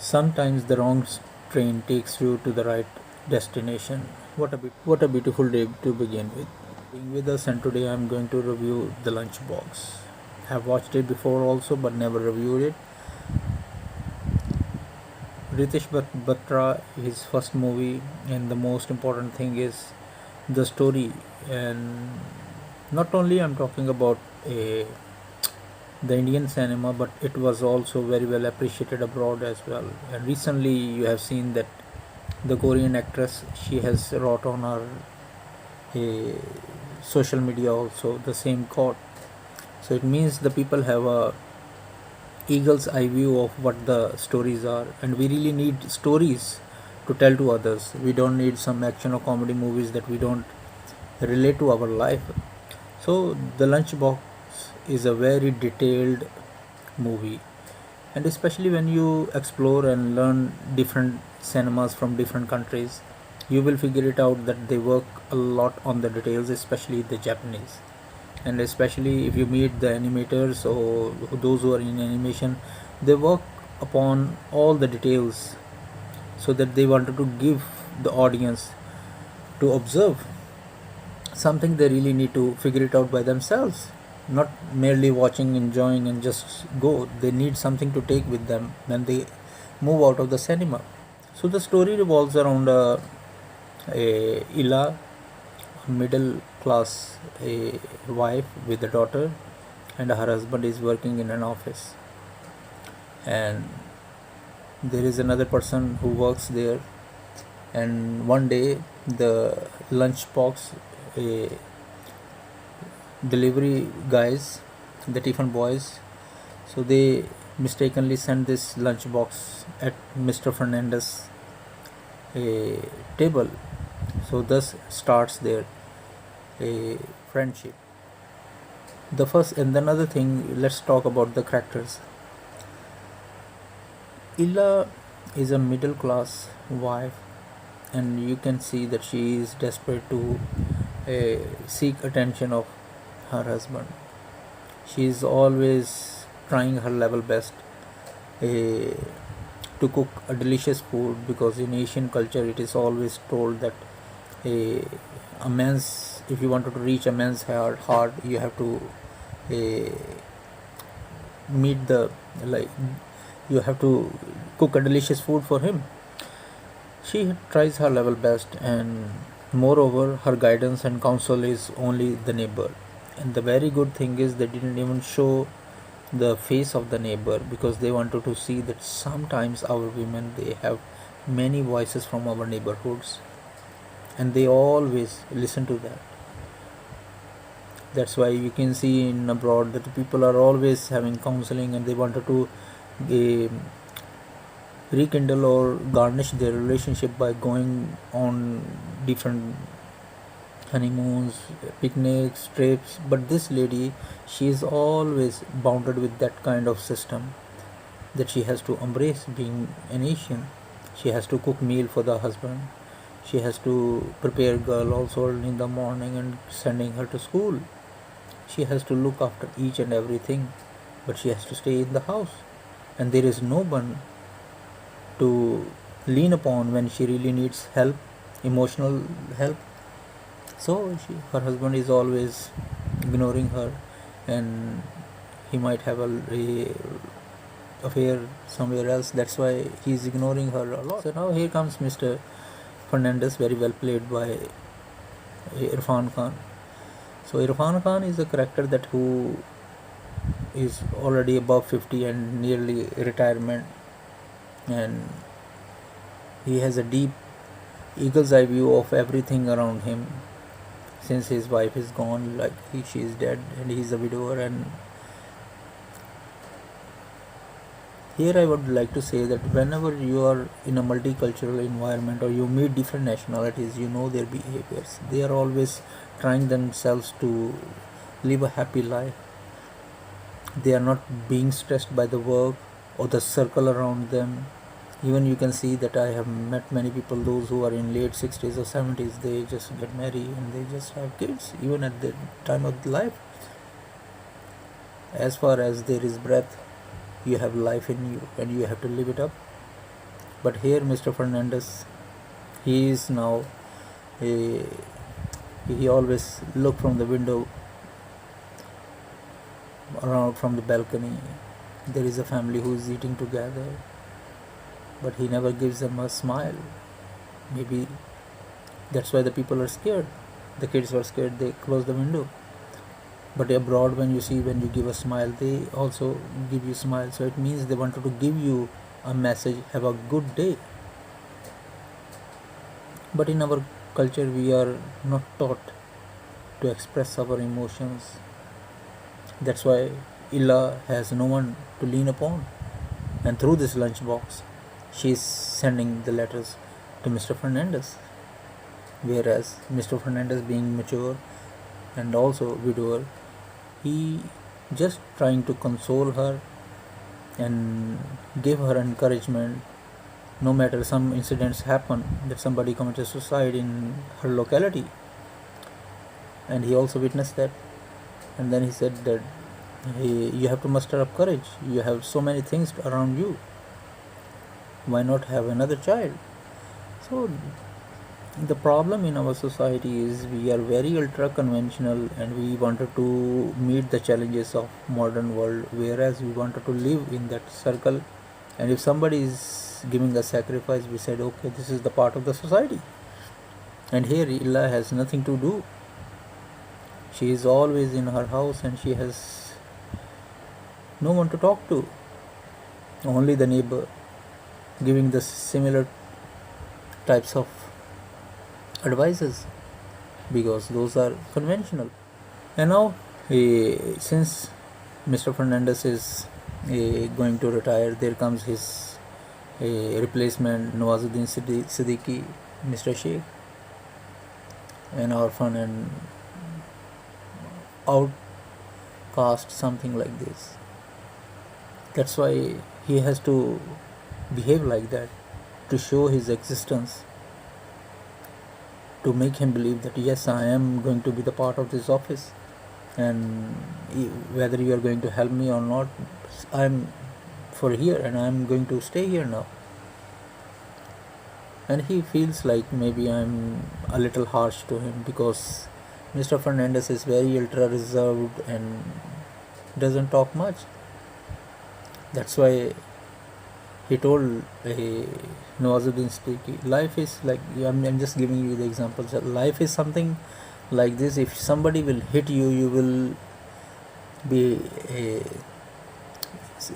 Sometimes the wrong train takes you to the right destination. What a beautiful day to begin with. Being with us, and today I'm going to review The Lunchbox. Have watched it before also, but never reviewed it. Ritesh Batra, his first movie, and the most important thing is the story. And not only I'm talking about the Indian cinema, but it was also very well appreciated abroad as well. And recently, you have seen that the Korean actress, she has wrought on her uh, social media also the same quote. So it means the people have a eagle's eye view of what the stories are, and we really need stories to tell to others. We don't need some action or comedy movies that we don't relate to our life. So the Lunchbox is a very detailed movie, and especially when you explore and learn different cinemas from different countries, you will figure it out that they work a lot on the details, especially the Japanese. And especially if you meet the animators or those who are in animation, they work upon all the details so that they wanted to give the audience to observe something. They really need to figure it out by themselves, not merely watching, enjoying, and just go. They need something to take with them when they move out of the cinema. So the story revolves around a Ila, a middle class a wife with a daughter, and her husband is working in an office. And there is another person who works there. And one day, the lunchbox a delivery guys, the Tiffin boys, so they mistakenly sent this lunchbox at Mr. Fernandez a table. So thus starts their a friendship. The first and another thing, let's talk about the characters. Illa is a middle class wife, and you can see that she is desperate to seek attention of her husband. She is always trying her level best uh, to cook a delicious food, because in Asian culture it is always told that a, a man's, if you wanted to reach a man's heart, you have to uh, meet the, like, you have to cook a delicious food for him. She tries her level best, and moreover, her guidance and counsel is only the neighbor. And the very good thing is they didn't even show the face of the neighbor, because they wanted to see that sometimes our women, they have many voices from our neighborhoods, and they always listen to that. That's why you can see in abroad that the people are always having counseling, and they wanted to uh, rekindle or garnish their relationship by going on different honeymoons, picnics, trips. But this lady, she is always bounded with that kind of system, that she has to embrace being an Asian. She has to cook meal for the husband. She has to prepare girl also early in the morning and sending her to school. She has to look after each and everything, but she has to stay in the house. And there is no one to lean upon when she really needs help, emotional help. So her husband is always ignoring her, and he might have a affair somewhere else. That's why he's ignoring her a lot. So now here comes Mr. Fernandez, very well played by Irfan Khan. So Irfan Khan is a character that who is already above 50 and nearly retirement, and he has a deep eagle's eye view of everything around him, since his wife is gone, like she is dead, and he's a widower. And here I would like to say that whenever you are in a multicultural environment or you meet different nationalities, you know their behaviors. They are always trying themselves to live a happy life. They are not being stressed by the work or the circle around them. Even you can see that I have met many people, those who are in late 60s or 70s, they just get married and they just have kids even at the time of life. As far as there is breath, you have life in you, and you have to live it up. But here, Mr. Fernandez, he is now a, he always look from the window, around from the balcony. There is a family who is eating together, but he never gives them a smile. Maybe that's why the people are scared. The kids were scared, they close the window. But abroad, when you see, when you give a smile, they also give you smile. So it means they wanted to give you a message, have a good day. But in our culture, we are not taught to express our emotions. That's why Illa has no one to lean upon. And through this lunchbox, she is sending the letters to Mr. Fernandez. Whereas Mr. Fernandez, being mature and also widower, he just trying to console her and give her encouragement. No matter some incidents happen, that somebody committed suicide in her locality, and he also witnessed that. And then he said that, hey, you have to muster up courage, you have so many things around you, why not have another child? So the problem in our society is we are very ultra conventional, and we wanted to meet the challenges of modern world, whereas we wanted to live in that circle. And if somebody is giving a sacrifice, we said, okay, this is the part of the society. And here Illa has nothing to do. She is always in her house, and she has no one to talk to, only the neighbor giving the similar types of advices, because those are conventional. And now, since Mr. Fernandez is going to retire, there comes his replacement, Nawazuddin Siddiqui, Mr. Sheikh, an orphan and outcast, something like this. That's why he has to behave like that, to show his existence, to make him believe that yes, I am going to be the part of this office, and whether you are going to help me or not, I'm for here, and I'm going to stay here now. And he feels like maybe I'm a little harsh to him, because Mr. Fernandez is very ultra reserved and doesn't talk much. That's why he told Nawazuddin Siddiqui, life is like, I'm just giving you the examples. Life is something like this. If somebody will hit you, you will be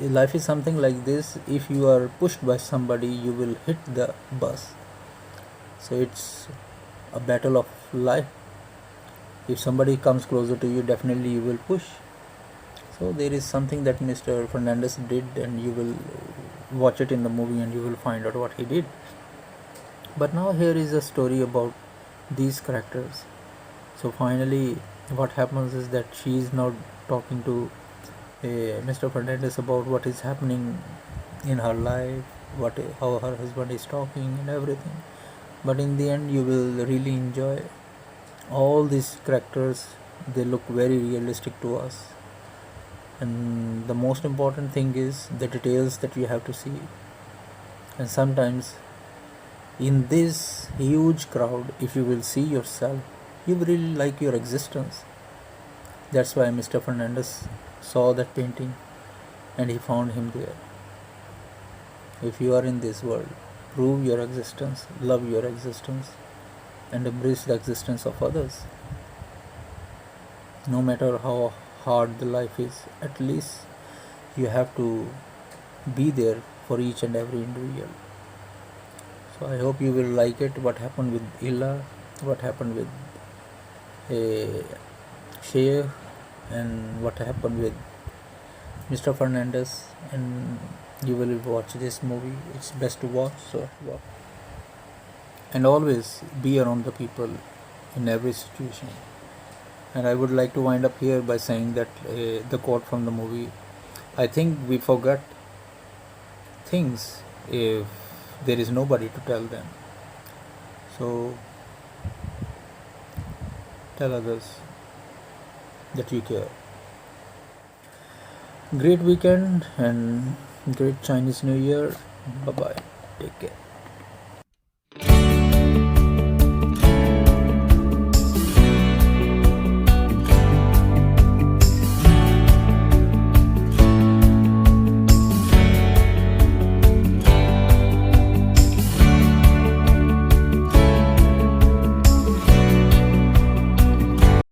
life is something like this. If you are pushed by somebody, you will hit the bus. So it's a battle of life. If somebody comes closer to you, definitely you will push. So there is something that Mr. Fernandez did, and you will watch it in the movie and you will find out what he did. But now here is a story about these characters. So finally, what happens is that she is now talking to Mr. Fernandez about what is happening in her life, how her husband is talking and everything. But in the end, you will really enjoy all these characters. They look very realistic to us, and the most important thing is the details that you have to see. And sometimes in this huge crowd, if you will see yourself, you will really like your existence. That's why Mr. Fernandez saw that painting and he found him there. If you are in this world, prove your existence, love your existence, and embrace the existence of others. No matter how hard the life is, at least you have to be there for each and every individual. So I hope you will like it. What happened with Illa, what happened with Sheikh, and what happened with Mr. Fernandez, and you will watch this movie. It's best to watch. So watch. And always be around the people in every situation. And I would like to wind up here by saying that the quote from the movie, I think we forget things if there is nobody to tell them. So tell others that you care. Great weekend and great Chinese New Year. Bye bye. Take care.